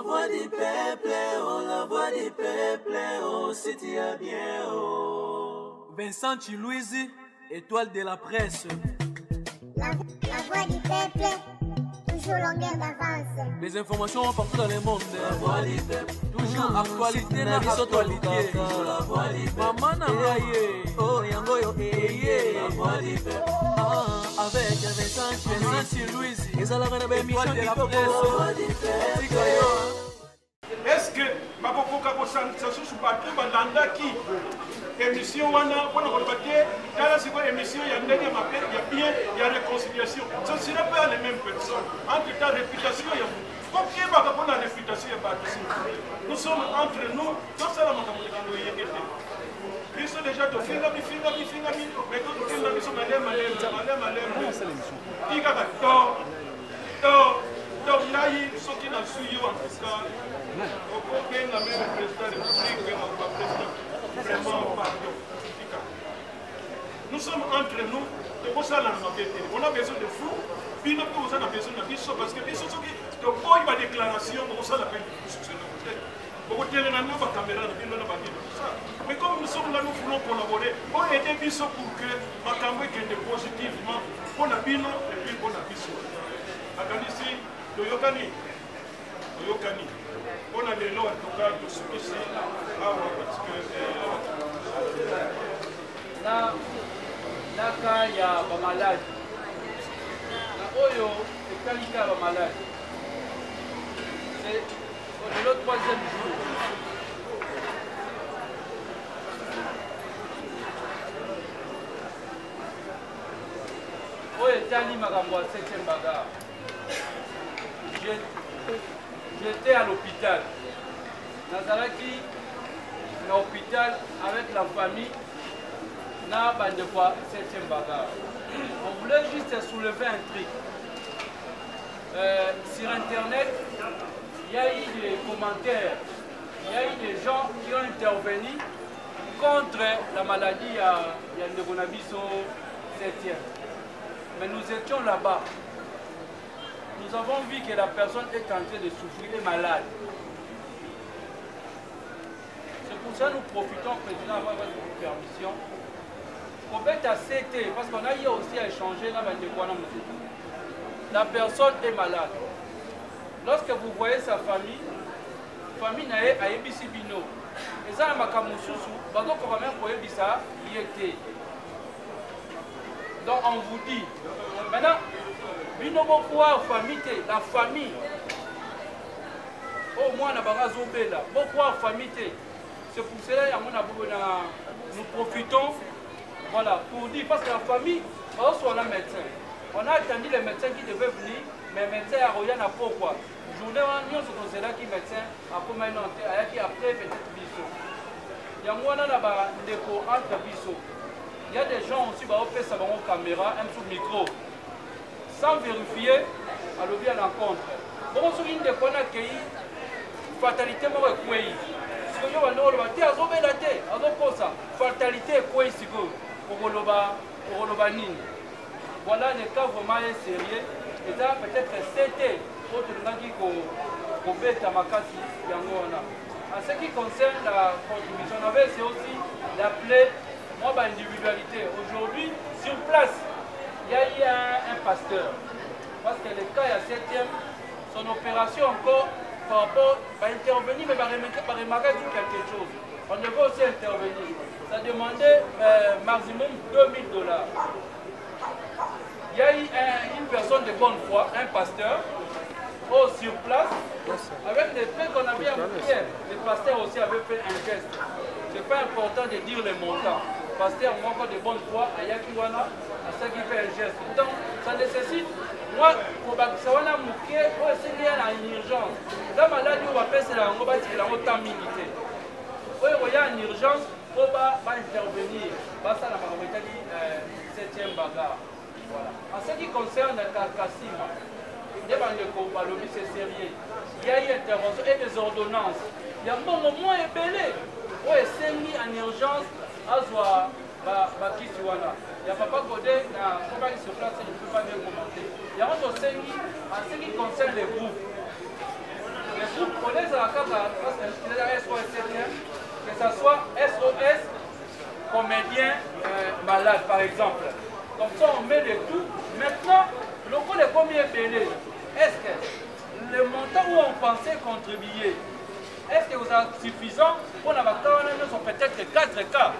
voix du peuple, oh, la voix du peuple, oh, si tu as bien, oh. Vincent Chilouizi, étoile de la presse. La voix du peuple, toujours longueur d'avance. Les informations partout dans le monde. La voix du peuple, toujours actualité, la actualité. La voix du peuple, maman n'a pas oh, yango yo, la voix du peuple. Avec Vincent Chilouizi, ils ont la émission de la presse. Est-ce que bakokoka kosangisa susu bato balandaki émission wana mpona koloba te tala sikoyo émission ya ndenge ya bien ya réconciliation ce ne serait pas les mêmes personnes entre ta réputation ya kokebaka mpona réputation ya bato nous sommes entre nous tosala makambo likambo eyenge te biso déjà tofingami mais tokenda biso malema tikaka donc ngai soki nazwi yo en tout cas okobenga même président de la République ma président vraiment pardon nous sommes entre nous tokosala na mabe te on a besoin de vous bino mpe oza na besoin na biso parce que biso soki tokoyi badéclaration okosala mpe bokotelena na bacaméra na bino na bakende ça mais comme nous sommes là nous voulons collaborer pour aider biso pour que makambo ekende positivement mpona bino et puis mpona biso akanisi toyokani mpona lelo atoka tosukisi awa parce que na ka ya bamaladi na oyo etali ka ya bamaladi lelo 3e jour oyo etali makambo ya 7e bagarre. J'étais à l'hôpital. Nazalaki à l'hôpital avec la famille. Na bande fois 7e bagarre. On voulait juste soulever un truc. Sur internet, il y a eu des commentaires, il y a eu des gens qui ont intervenu contre la maladie à Yandegonabiso 7e. Mais nous étions là-bas. Nous avons vu que la personne est en train de souffrir, est malade. C'est pour ça que nous profitons, président, avoir votre permission. Pour mettre à CT, parce qu'on a eu aussi à échanger là, la personne est malade. Lorsque vous voyez sa famille nae a ebisi bino. Et ça, la makamususu, donc on va même pour ebisa, il était. Donc on vous dit, maintenant, la famille au moins beaucoup de famille. C'est pour cela que nous profitons, voilà, pour dire, parce que la famille, on a un médecin. On a attendu les médecins qui devaient venir, mais les médecins à rien à pourquoi. Journée nous sommes là qui médecin à comment qui après peut-être biso. Il y a moi là entre biso. Il y a des gens aussi qui ont fait ça dans caméra, un sous micro. Sans vérifier, à l'objet à l'encontre. Bon, on se dit qu'on a accueilli fatalité, moi, quoi. Ce que je veux dire, c'est que fatalité, quoi, c'est que voilà, le cas vraiment est sérieux. Et ça, peut-être, c'était autre qu'on bête à Makasi, en ce qui concerne la contribution, on avait aussi l'appeler moi, individualité. Aujourd'hui, sur place, il y a eu un pasteur, parce que le cas à 7e, son opération encore, par rapport à intervenir, mais par remarquer sur quelque chose. On devait aussi intervenir. Ça demandait maximum $2000. Il y a eu une personne de bonne foi, un pasteur, sur place, avec les faits qu'on avait appliqués. Le pasteur aussi avait fait un geste. Ce n'est pas important de dire les montants. Le pasteur manque de bonne foi à Yakiwana, à ce qui fait un geste. Donc, ça nécessite, moi, pour que ça soit mouqué, pour essayer qu'il y a une urgence. La maladie, on va faire la temps militaire. Il y a une urgence, on va intervenir. Ça, la majorité dit 7e bagarre. Voilà. En ce qui concerne Kassima, c'est sérieux. Il y a eu intervention et des ordonnances. Il y a un moment ébélé. Où est mis en urgence à Zoa Bakisiwana. Il y a Papa Godé, comment il se place, il ne peut pas bien commenter. Il y a aussi en ce qui concerne les groupes. Les groupes, on les à Kaka, que ce soit SOS, comédien malade par exemple. Comme ça on met le tout. Maintenant, le coût est combien belé? Est-ce que le montant où on pensait contribuer, est-ce que vous êtes suffisant pour la vacance? Sont peut-être 4 cas.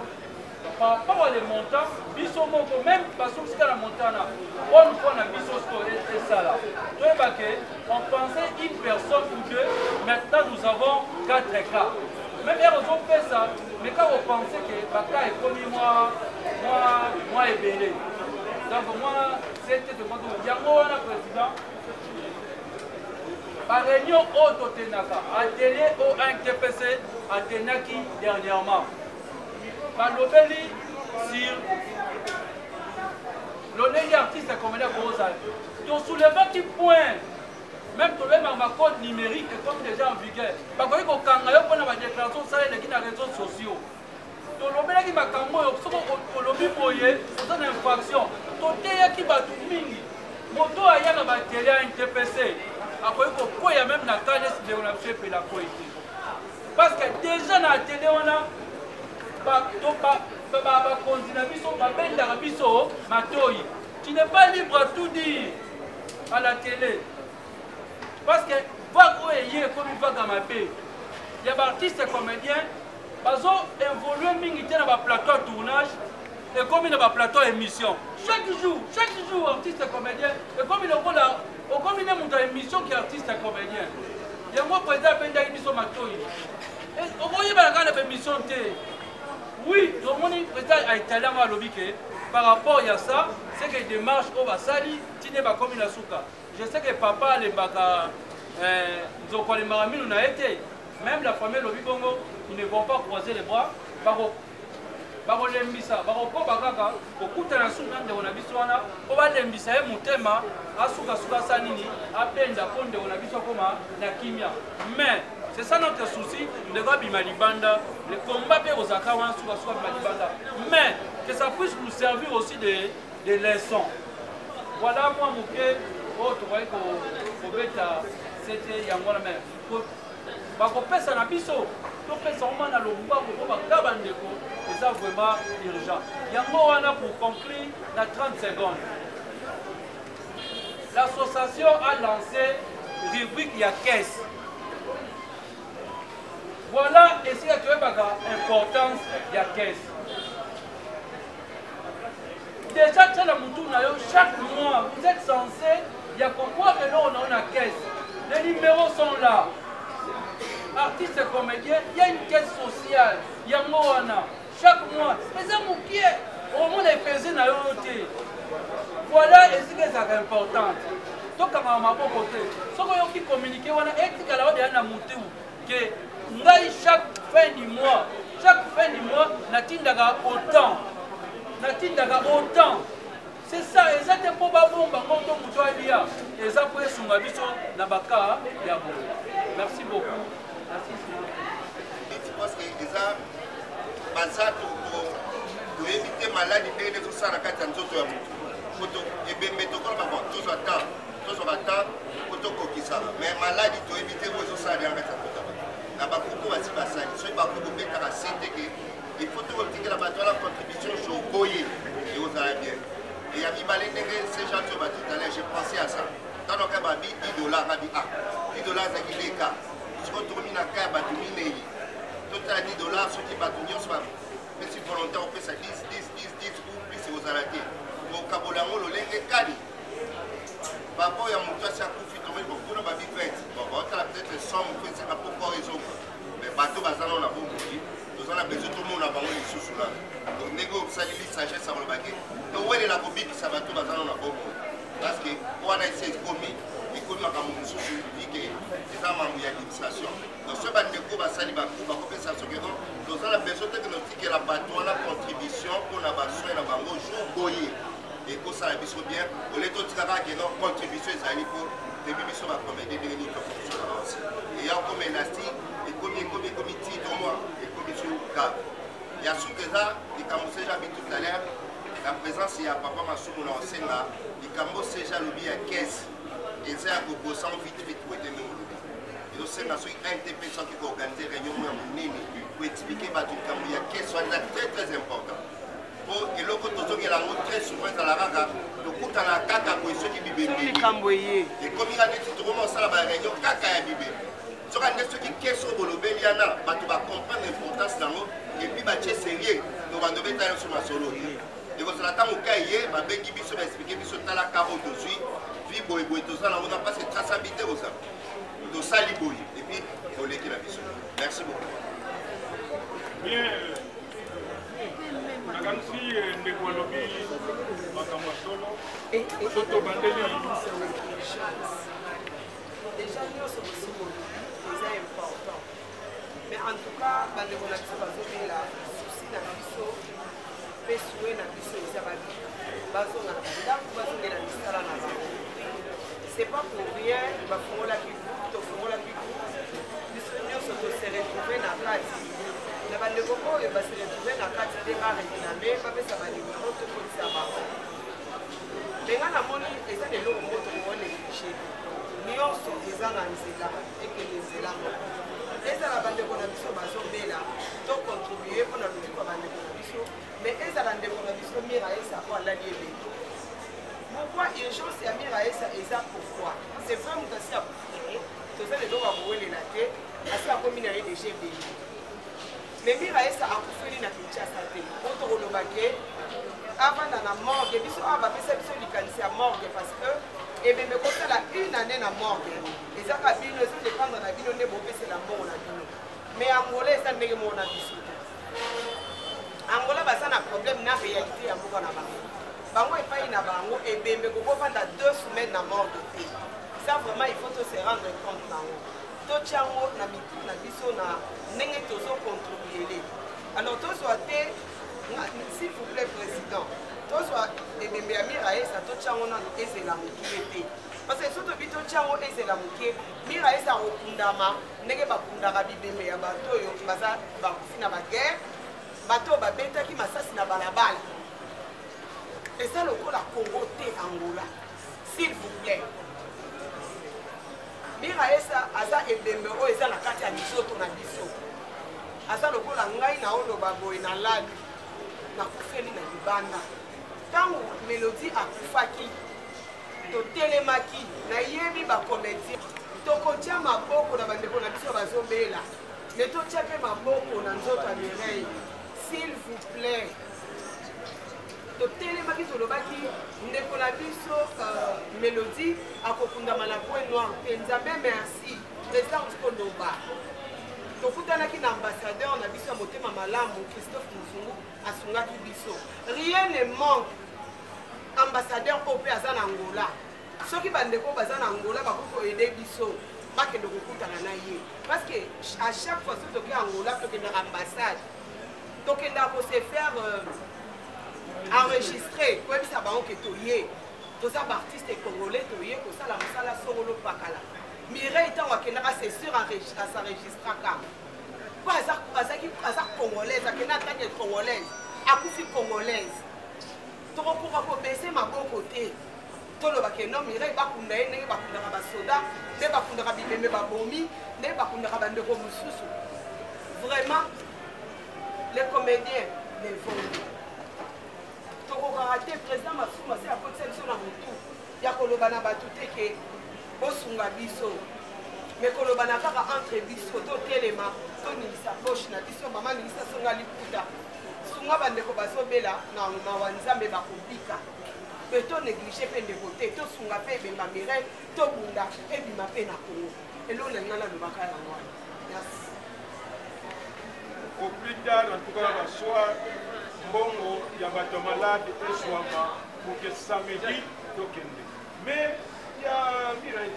Par rapport aux montants, même parce que la montagne, on prend la et ça là. On pensait une personne ou deux, maintenant nous avons 4 cas. Même si on fait ça, mais quand vous pensez que le cas est commis moi et belé. Donc moi, c'était de mon tour. Yango, président. Par réunion au Tenaka, atelier au NTPC, à Tenaki dernièrement. Par l'obéli sur l'honneur artiste comme la Rosa. Donc soulève un petit point, même pour le code numérique comme déjà en vigueur. Parce que quand on a une déclaration, ça est les réseaux sociaux. Donc l'obéli qui m'a camé, au lobby moyen, c'est une infraction. Donc il y a qui va tout mini. Moto a y a la télé à NTPC. Après il y a même la télé de on a fait la coïncidence. Parce que déjà dans la télé on a tu n'es pas libre à tout dire à la télé. Parce que voir où il y a comme il va dans ma paix. Il y a des artistes et comédiens qui ont évolué dans le plateau de tournage et comme dans le plateau d'émission. Chaque jour, artiste et comédien, et comme il y a une émission qui est artiste et comédien. Il y a un président qui a une émission. Et vous voyez la émission. Oui, tout le monde est italien à lobby par rapport à ça, c'est que les démarches au Basali, tu n'es pas comme une souka. Je sais que papa, les baka, les maramines, on a été. Même la famille lobby Bongo, ils ne vont pas croiser les bras. Baro lembisa, baro ko bakaka, okuta na souka de on a biso wana, o ba lembisa e mutema, asuka suka sanini, apenda konde on a biso koma na kimia. Mais c'est ça notre souci, le gars Bimalibanda, le combat peut aux akawan sur Bimalibanda. Mais que ça puisse nous servir aussi des leçons. Voilà moi, Mouké, tu vois qu'au bêta, c'était Yangola même. Parce qu'on peut s'en abisso, on peut s'en aller à l'omba, on va cabandeko, et ça vraiment urgent. Yangola pour conclure, la 30 secondes. L'association a lancé rubrique il y a caisse. Voilà, et c'est l'importance de la caisse. Déjà, chaque mois, vous êtes censé, il y a pourquoi que nous on a une caisse. Les numéros sont là. Artistes et comédiens, il y a une caisse sociale. Il y a Moana. Chaque mois, mais c'est mon pied. Au moins, les pesées n'a pas été. Voilà, et c'est ça qui est important. Donc, à ma côté, ce qui communique, on a éthique à la hauteur de la montée. Chaque fin du mois, n'atteindra autant. C'est ça, et ça, c'est pour merci beaucoup. Parce que déjà, pour éviter maladie, il faut ça la carte en tout mais maladie, pour éviter vos ça la bakoko basi basali soki bakoko betaka sente ke il faut tokotikela bato la contribution jo boye et ozala bien et ya mibale ndenge ces gens to bato tout à l'heure j'ai pensé à ça tano ka babi $10 ngabi $10 ezaki leka soki tokomi na ka ya bato minei totala $10 soki bato nyonso bapesi volontaire opesa 10 ou plus ozala te bokabola yango lolenge kani papa ya moto asi akufi tomoni bokuna babi 20 baotala peut-être somme opesaka poko ezonga mais bato baza nano na bomoi toza na besoin tomona bango lisusu na donc ndenge osaleli sagesse akolobaki towelela kobikisa bato baza nano na bomoi parce que wana esi ekomi makambo mosusu vike eza mambo ya administration donc soki bandeko basali baku bakopesa soki non toza na besoin te ke notikela bato wana contribution mpona basoin na bango jour boye ekosala biso bien ole totikaka keno contribution ezali mpo debi biso bacomédie ndenge nini tofonctionnaka aussi eya comme élastique ekomi titre moi ekomi sur grave ya suka eza likambo seja abi tout à l'heure la présence ya papa masumu na osenga likambo seja lobi ya 15 eza ya kobosa vite po ete mingi ezosenga soki intp soki koorganize réunion ya monene koexplike bato likambo ya question eza très important po eloko tozongela yango très souvent ezala kaka tokutana kaka boye soki bibembeli ekomika neti tokoma osala baréunion kaka ya bibembe soki nde soki question bolobeli yana bato bacomprendre importance nango epuis batie sérieux to bando betala nyonso masolo te ekozala ntango ka ye babengi biso baexplike biso tala ka oyo tozwi vi boyeboye tozala nango na mpasi traçabilité kozala tosali boye epuis toleki na biso merci beaucoup bien nakanisi ndeko alobi makambo ya solo so tobandeli déjà nyonso bosimoli eza important mais en tout cas bandeko na biso bazobela susi na biso mpe sue na biso eza bazonga na bandako bazongela misala na bango c'est pas pour rien bafungolaki groupe tofungolaki groupe biso nyonso tose retrouve na kati na bandeko oyo base retrouve na kati nde bareklame bapesa banimero tokolisa bango menga namoni eza leloko moko tokooneglige nyonso eza na nzela ekende nzela moko ezala bandeko na biso bazobela tocontribue mpona lobiko ya bandeko na biso mais ezala ndeko na biso mira esa po alali eleki pourquoi urgence ya mira esa eza pourquoi c'est vrai moto asi akufie toza leloko akowelela te asi akomi na ye deja ebeli mais mira esa akufeli na kinshasa te po tokoloba ke avanda na morgue biso awa bapesa biso likanisi ya morgue parce que ebembe kosala une année na morgue ezaka bino ezodépendre na bino nde bopesela mbongo na bino mais angola eza ndenge moko na biso te angola baza na problème na réalité ya mboka na bango bango epai na bango ebembe kokofanda 2 semaines na morgue te ça vraiment il faut to se rendre compte nango totya yango na mitu na biso na ndenge tozocontribuele alors tozwa te s'il vous plaît président tozwa ebembe ya mira esa totya yango nano ezela mokie te parce que soki tobi totya yango ezela mokie mira esa kokundama ndenge bakundaka bibembe ya bato oyo baza bakufi na baguerre bato oyo babetaki masasi na balabala eza lokola Congo te Angola s'il vous plaît mira esa aza ebembe oyo eza na kati ya misoto na biso aza lokola ngai na oloba boye na lali nakufeli na libanda ntango Melody akufaki totelemaki nayebi bacomédien tokotia maboko na bandeko na biso bazobela me totia mpe maboko na nzoto ya Mireille s'il vous plaît totelemaki tolobaki ndeko na biso Melody akokundama na point noir te nzambe merci président tikoloba tokutanaki na ambassadeur na biso ya motema malamu Christophe Muzungu asungaki biso rien ne manque ambassadeur oyo mpe aza na Angola soki bandeko baza na Angola bakoki koyede biso bakende kokutana na ye parce que à chaque fois soki toke Angola tokendaka ambassade tokendaka kose faire enregistrer koyebisa bango ke toye toza baartiste congolais toye kosala mosala songolo pakala Mireille ntango akendaka c'est sûr asenregistraka po aza congolaise akende atake congolaise akufi congolaise tokokoka kobese maboko te tolobake no Mireille bakunda ye ndenge bakundaka basoda nde bakundaka bibembe babomi nde bakundaka bandeko mosusu vraiment les comédiens les vendus tokokaka te président Masuma se akotisa biso na motu ya koloba na bato te ke bosunga biso me koloba na kaka entre biso totelema toningisa boshe na biso mama ningisa songa liputa sunga bandeko bazobela na mawa nzambe bakobika mpe tonéglige mpe ndeko te tosunga mpe ebemba Mireille tobunda ebima mpe na Congo eloko na ngai nalobaka yango wana merci au plus tard en tout cas la soir mbongo ya bato malade ezwama pour que samedi tokende mais il y a Mireille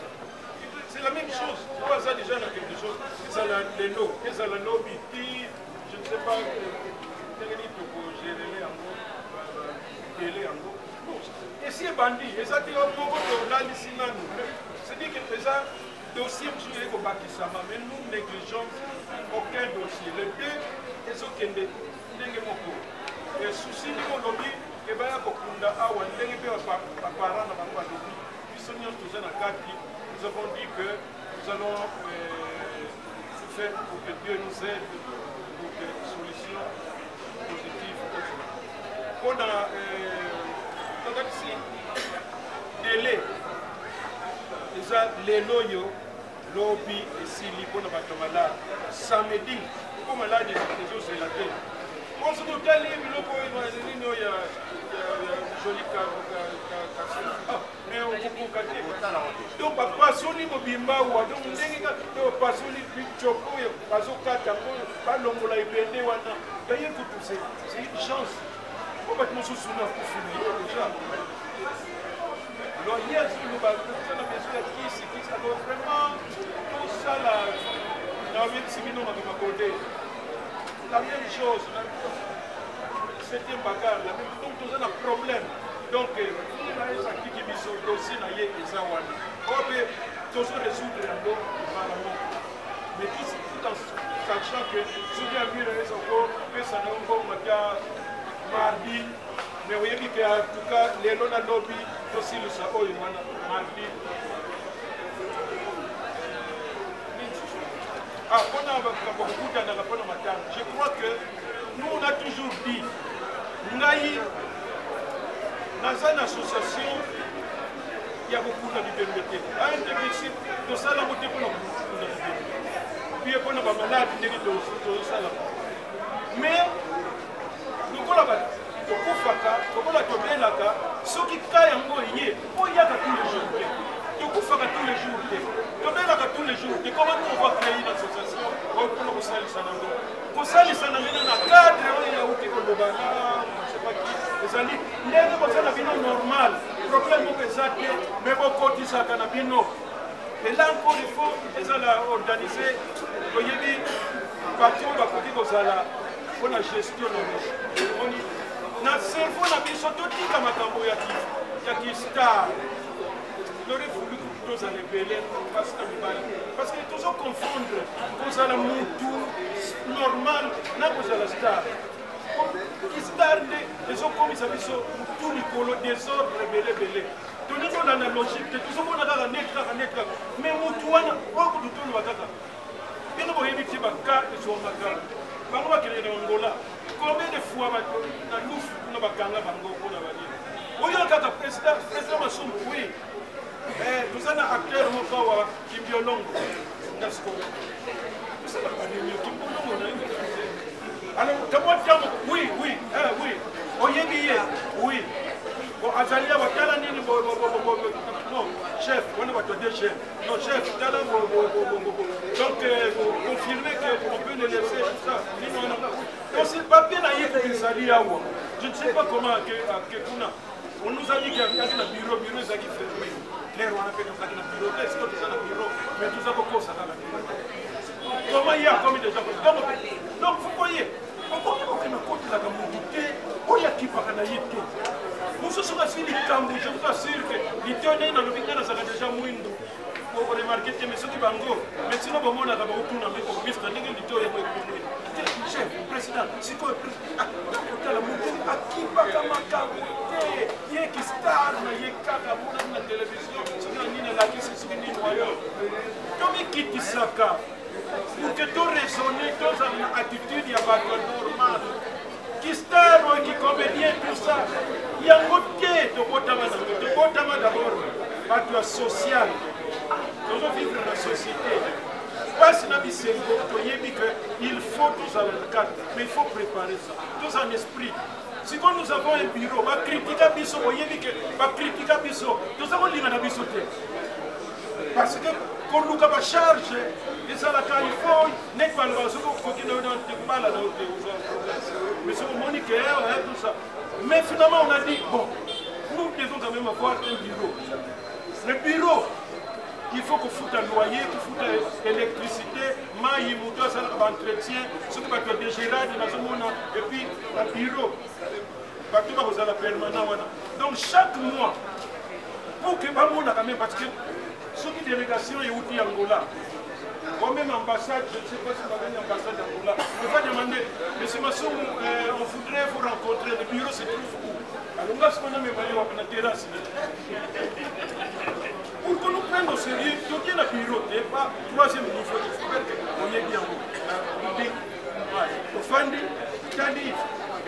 c'est la même chose on va ça déjà dans quelque chose ezala lelo ezala lobi ti je ne sais pas ndenge nini tokogerele yango tele yango esi ebandi eza te moko tolalisi nanu c'est-à-dire que eza dossier mosusu eye kobakisama mais nous négligeons aucun dossier le deux ezokende ndenge moko susi ndenge olobi ebaya kokunda awa ndenge mpe baparent na bango balobi biso nyonso toza na kati nous avons dit que nous nous allons tout faire pour que Dieu nous aide pour que solution positive. On a ici délai. Déjà, les loyaux, lobby et sili pour nous battre malade. Samedi, pour malade, les autres, c'est la tête. On se doute d'aller, mais le point, il y a joli mais on peut pas donc papa soni mobimba wa donc ndenge ka to pasoli pichoko ya bazokata ko balongola ibende wana d'ailleurs que tout c'est une chance pour battre mon sousuna pour finir déjà alors hier nous va faire la mesure qui ça doit vraiment tout ça là dans le simino ma côté la même chose c'était un bagarre la même donc tout ça un problème donc qui dit biso dossier na ye eza wana obe tozo résoudre yango vraiment mais tout en sachant que soki amira eza ko pesa na ngo mata mardi mais oyebi ke en tout cas lelo na lobi tosilisa oyo wana mardi mpona bakokutana mpona matanga je crois que nous on a toujours dit ngai dans une association, il y a beaucoup de liberté. À un principe, de ça, la moitié pour nous. Puis, pour nous, malade, de ça. Mais, nous avons la ce qui caille en moi, il y a tous les jours. Nous avons tous les jours. Nous avons tous les jours. Comment on va créer une association pour nous faire ça? Pour ça, les salariés dans le cadre, il y a aussi le banana, je ne sais pas qui. Les alliés, les gens normal. Le problème est que mais beaucoup de ça, et là encore, il faut organiser. Vous voyez, les bateaux, pour la gestion de l'eau. Dans le cerveau, on a mis surtout dit comme il y a qui star. Il aurait voulu que tous allaient bêler parce que toujours confondre vous allez moutou normal n'a pas la star qui star les gens comme ils avaient tout le colo désordre belé tout le monde analogique tout le monde a net mais moutou wana beaucoup de tout le bataka bien nous voyons petit baka et sur baka bango bakele na Angola combien de fois na louf na bakanga bango ko na bali oyo kaka président Masumbu oui nous avons un acteur qui est violon. Alors, oui, oui. Bon, Azalia va faire non, chef, on va te dire chef. Non, chef, donc, confirmer qu'on peut le laisser, tout ça. Donc, c'est pas bien à y être je ne sais pas comment, on nous a dit qu'il y avait un bureau, qui fait fermé. Les rois ont fait un bureau, est-ce que tu as un bureau, mais tout ça, pourquoi ça va la bureau? Comment il y a combien de gens? Donc, vous voyez, pourquoi on a côté la gamoudité, où il y a qui parle à l'ité? Nous sommes assis les cambous, je vous assure que l'ité on est dans le Bingana, ça a déjà mouindou. Pour remarquer, mais ceux qui vont go, mais sinon, on a d'abord tout dans le ministre, on a dit que chef, président, c'est quoi le président? À qui va il y a qui star, il y a qui la télévision, qui dit ça pour que tout raisonner, tout en attitude, il y a pas de normal. Qui star, qui comédien, tout ça. Il y a un côté de Botama d'abord, pas social. Nous devons vivre dans la société. Parce qu'il faut tout ça le cadre, mais il faut préparer ça, tout en esprit. Si nous avons un bureau, on va critiquer Bisso, vous voyez que va critiquer Bisso, nous avons dit à Bisso. Parce que quand nous avons charge, et ça la il faut, n'est pas le faut qu'il ne pas la mais c'est au monique, tout ça. Mais finalement, on a dit, bon, nous devons quand même avoir un bureau. Le bureau, il faut qu'on foute un loyer, qu'on foute l'électricité, maïs, moutons, ça entretien, ce qui va être dégéré, et puis un bureau. Vous avez permanent. Donc chaque mois, pour que les gens quand même, parce que ce qui est délégation est outil Angola, ou même ambassade, je ne sais pas si vous avez une ambassade d'Angola, on va demander, M. Masson, on voudrait vous rencontrer, le bureau se trouve où? Alors là, ce qu'on a même à la terrasse. Pour que nous prendre au sérieux, tu as un bureau, pas troisième niveau, j'espère que vous y bien. Au fond, tu as dit,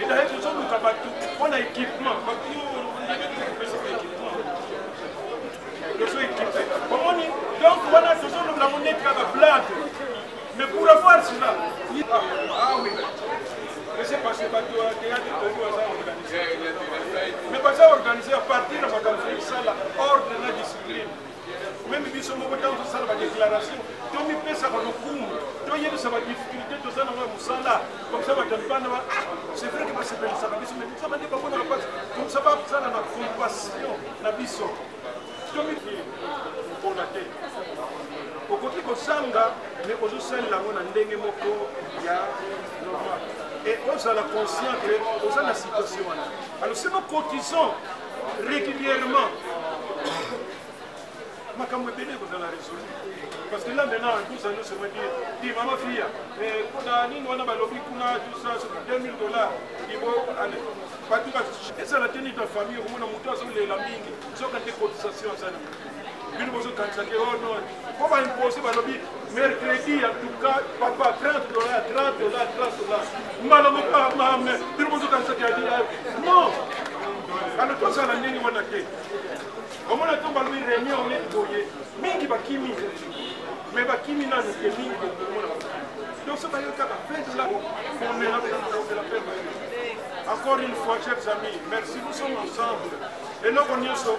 et d'ailleurs, ce sont nos tabacs, on a équipement, on a équipement. Donc voilà, ce sont la monnaie qui a la blague. Mais pour avoir cela, ah oui, laissez passer le bateau à théâtre de organisé. Mais pas ça organisé à partir de la salle, ordre de la discipline. Même si nous avons fait la déclaration, nous avons fait ça dans le coup. Nous avons fait la difficulté de ça dans le salle. Comme ça, c'est vrai que c'est bien ça, mais ça va pas bonne place. Comme ça va ça dans la compassion, la biso. Nous avons fait pour la tête. Au côté de Sanga, mais aussi celle là où on a ndenge moko ya normal. Et on a la conscience que on a la situation. Alors si nous cotisons régulièrement, ma campagne vous allez la résoudre. Parce que là maintenant, tout ça nous se dit, maman fille, on a balobi tout ça, $2000, il faut aller. Et ça la tenue de la famille, on a monté sur les lamingues, sur des cotisations. Nous avons dit, oh non, on va imposer, mercredi, en tout cas, papa, $30, $30. Madame, nous avons dit, non. Alors, tout ça, on a dit, comment on a tombé une réunion, on est boyé, mingi bakimi, mais bakimi n'a pas de mingi. Donc, ça va être la fin de la paix. Encore une fois, chers amis, merci, nous sommes ensemble. Et nous connaissons.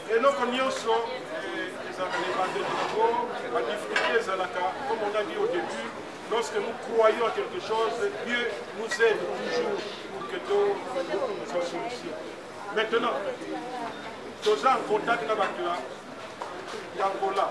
Et nous connaissons les difficultés, comme on a dit au début, lorsque nous croyons à quelque chose, Dieu nous aide toujours pour que tout soit solution. Maintenant, nous sommes en contact avec l'Angola.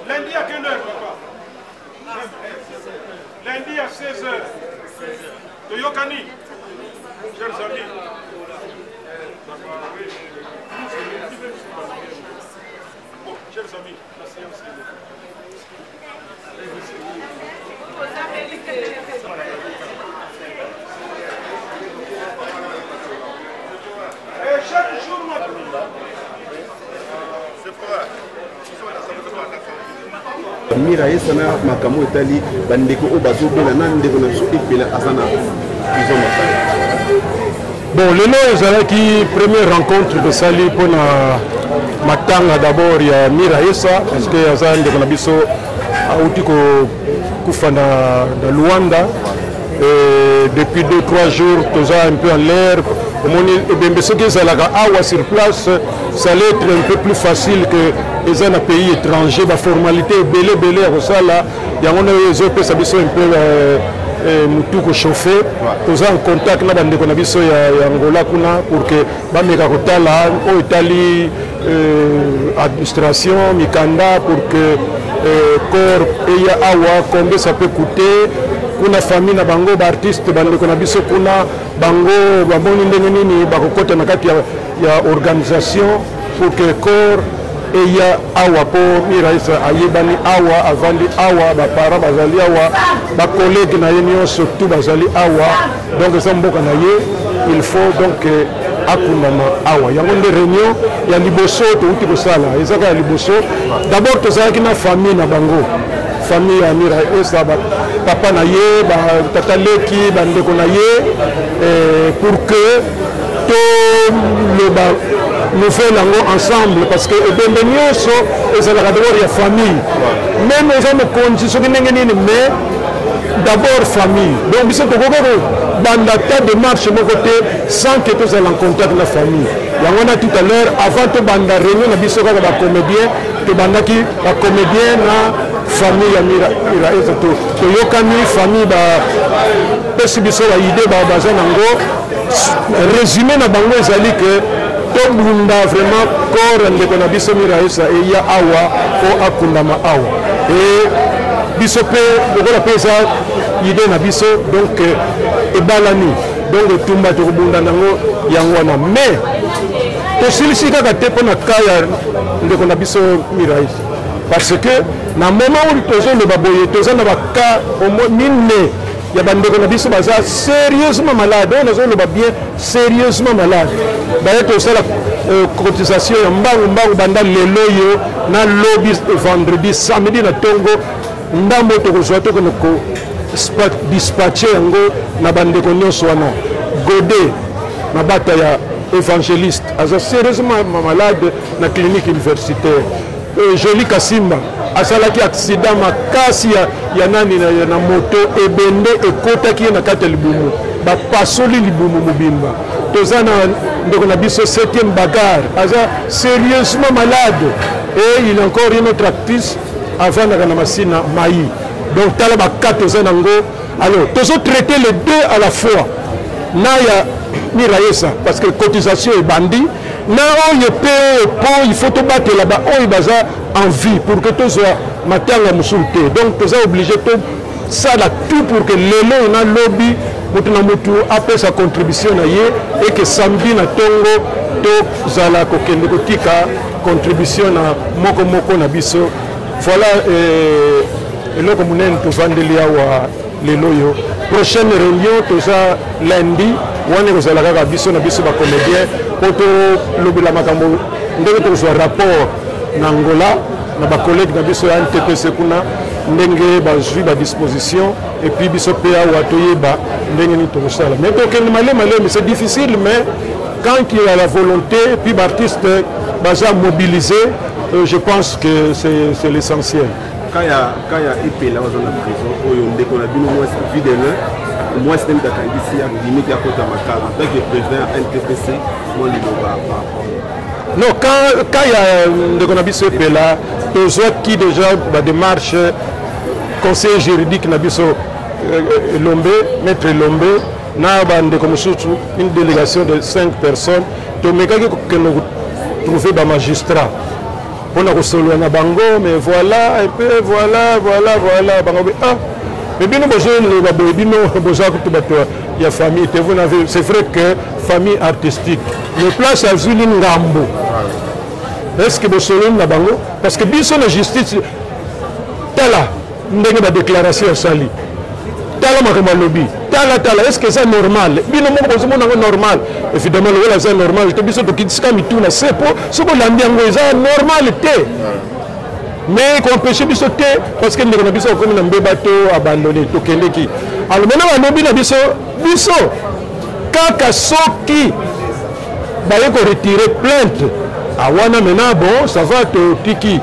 Lundi à quelle heure, papa? Lundi à 16h. De Yokani, chers amis. Bon, chers amis, la séance est levée. Et chaque jour, Mira esana makamu etali bandeko o bazo bela na ndeko na so epela asana ils ont marqué. Bon, le nom ezalaki première rencontre de Sali pour matanga d'abord ya Mira Esa parce que aza ndeko na biso auti ko kufa na Luanda. Depuis 2-3 jours, tout ça un peu en l'air. Ce qui est à sur place, ça allait être un peu plus facile que les un pays étranger. La formalité est belé, ça là. Il y a un peu tout chauffé. Tout ça en contact là, on a Angola pour que la Italie administration, Mikanda pour que corps et awa combien ça peut coûter. Kuna famille na bango ba artiste bandeko na biso kuna bango bamoni ndenge nini bakokota na kati ya organisation pour que corps eya awa po Mira Esa ayebani awa avandi awa ba para bazali awa ba collègue na yenyo surtout bazali awa donc ça mboka na ye il faut donc akunama awa yango nde réunion ya liboso to uti ko sala ezaka ya liboso d'abord to zaki na famille na bango famille à Mira Esa papa na ye tata leki bandeko na ye pour que tout le nous faisons ensemble parce que c'est la famille même les hommes conditions mais d'abord famille donc ils sont banda ta démarche mon côté sans que tu sois en contact avec la famille. Il y a tout à l'heure, avant de banda réunion, on a dit que les comédiens, tu banda qui la comédien na famille Mira Eza to yokani famille ba pesi biso ba idée ba bazan ngo résumé na bango ezali que to bunda vraiment corps ndeko na biso Mira Eza et ya awa o akundama awa et biso pe lokola pesa idée na biso donc ebalani donc tumba to bunda nango yango wana mais to silisi kaka te pona kaya ndeko na biso Mira Eza parce que na moment où tous les baboyés, tous les cas au moins mine, il y a des gens qui sont sérieusement malades, on a bien sérieusement malades. D'ailleurs, tout ça la cotisation, on banda les loyaux, na lobby vendredi, samedi na Tongo, ndambo to kozoto ko dispatcher ngo na bande ko nyonso wana. Godé na bataille évangéliste, asa sérieusement malade na clinique universitaire. Joli Kasimba asalaki accident makasi ya nani na moto ebende ekotaki na kati ya libumu bapasoli libumu mobimba toza na ndeko na biso 7e bagarre aza sérieusement malade et il a encore une autre actrice avant na masina maï donc tala baka toza nango alors tozo traiter les deux à la fois na ya Mira Eza parce que cotisation est bandit na oyo pe po il faut te battre là-bas oyo baza en vie pour que tu sois matanga musulté donc tu es obligé de ça là tout pour que lelo on a lobby mutu na mutu après sa contribution na ye et que samedi na Tongo to zala ko kende ko tika contribution na moko na biso voilà eloko munene to vandeli awa lelo yo prochaine réunion to ça lundi wane ko zala kaka biso na biso ba comédien poto lobela makambo ndenge to so rapport na Angola na ba collègue na biso ya NTPC kuna ndenge ba jui ba disposition et puis biso pe awa toyeba ndenge ni to sala mais to ken malé mais c'est difficile mais quand il y a la volonté puis l'artiste baza mobilisé je pense que c'est l'essentiel quand il y a épée là dans la prison oyo ndeko na bino moi vidéo moi c'est de ici à limite à côté makala en tant que président NTPC moi liloba non quand il y a ndeko na biso épée là qui déjà la démarche conseil juridique na biso Lombe maître Lombe na bande comme une délégation de 5 personnes to mekaki que nous trouver ba magistrat on a reçu na bango mais voilà un peu voilà bango ah mais bien besoin le babo bino besoin que tu il y a famille c'est vrai que famille artistique le place à Zuli Ngambo est-ce que Bosolo na bango parce que biso la justice tala ndenge ba déclaration sali tala ma lobby tala est-ce que c'est normal bino mo ko zomona normal évidemment le c'est normal to biso to kitika mituna c'est pour ce ko landi ngo c'est normalité mais qu'on empêche biso te parce que ndeko na biso ko na mbeba to abandonné to kendeki alors maintenant ba lobby na biso kaka soki ba yeko retirer plainte awana maintenant bon ça va te tiki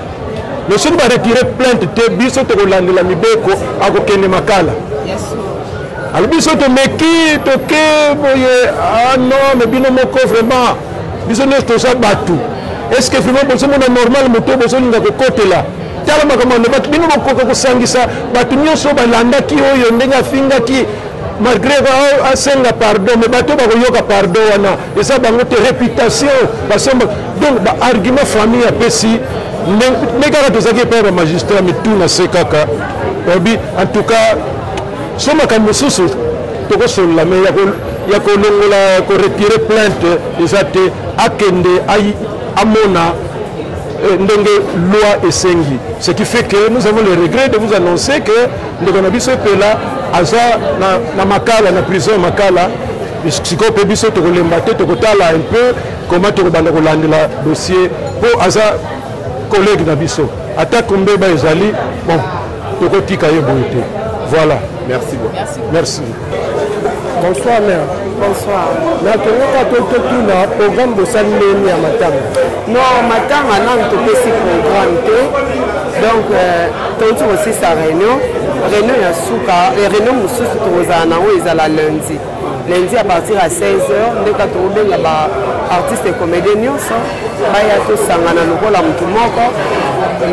mais si on va retirer plainte te biso te kolandela mibeko akokende makala alors biso te meki to ke boye ah non mais bino moko vraiment biso ne to sa batu est-ce que vraiment boso mona normal moto boso ninga ko kotela tala makambo batu bino moko ko sangisa batu nyoso balanda ki oyo ndenga finga ki malgré asenga pardon mais bato ba koyoka pardon wana et ça bango te réputation parce que donc ba argument famille apesi neka to zaki pa magistrat mais tout na sekaka en tout cas soma comme susu to ko sola mais ya ko longola ko retirer plainte ezate akende ai amona ndenge loi esengi ce qui fait que nous avons le regret de vous annoncer que ndeko na biso pela aza na makala na prison makala siko pe biso to kolemba te to kotala un peu comment to banda kolandela dossier pour aza collègue na biso ata kombe ba ezali bon to kotika ye boite voilà merci beaucoup merci bonsoir mère bonsoir na toyoka tototuna programme bosaleli ya matanga non matanga nanu topesi programme te donc touti kosisa réunion ya suka réunion mosusu tokozala nango ezala lundi lundi à partir à 16h ndeka tobenga ba artiste et comédien nyonso baya tosangana lokola mutu moko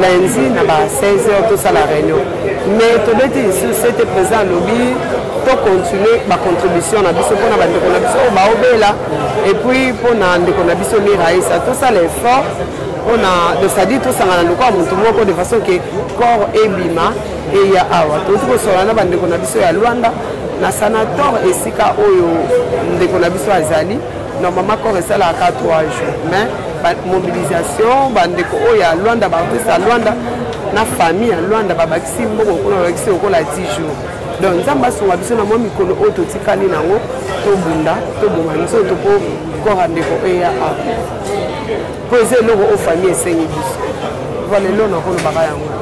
lundi na ba 16h tosala réunion mais tobeti ici c'était présent lobby to continuer ba contribution na biso pona ba ndeko na biso ba obela et puis pona ndeko na biso miraisa tosala effort on a de ça dit tout ça na lokola mutu moko de façon que corps ebima et ya awa to tuko solana ba ndeko na biso ya Luanda na sanator esika oyo ndeko na biso azali normalement corps esala à 3 jours mais mobilisation ba ndeko oyo ya Luanda ba artiste ya Luanda na famille ya Luanda ba bakisi mboko kuna bakisi okola 10 jours donc nzamba songa biso na mo mikolo oyo totikali nango to bunda to boma nso to po corps ndeko oyo ya awa po eze eloko o famille esengi biso voilà lelo na kono baka yango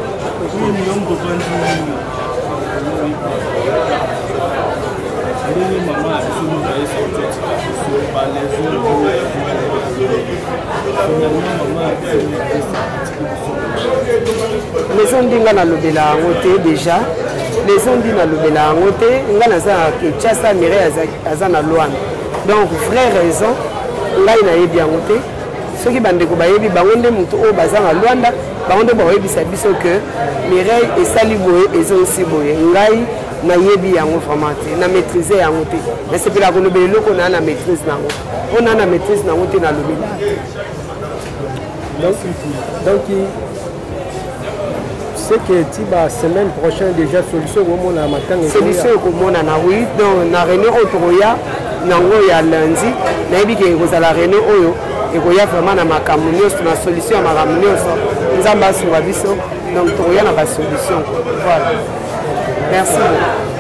les ondi nga nalobela yango te déjà les ondi nalobela yango te nga naza na Kinshasa Mireille aza na Luanda donc vraie raison ngai nayebi yango te soki bandeko bayebi bango nde motu oyo baza na Luanda bango nde bakoyebisa biso ke Mireille esali boye eza osi boye ngai nayebi yango vraiment te na maîtriser yango te nasepela kolobela eloko naa na maîtrise nango mpo naa na maîtrise nango te nalobela donc c'est que la semaine prochaine déjà solution au na matanga solution komona na oui donc na réunion otoya nango ya lundi nayebi ke kozala réunion oyo ekoya vraiment na makambo nyonso na solution ya makambo nyonso nzambe asunga biso donc tokoya na basolution voilà merci beaucoup.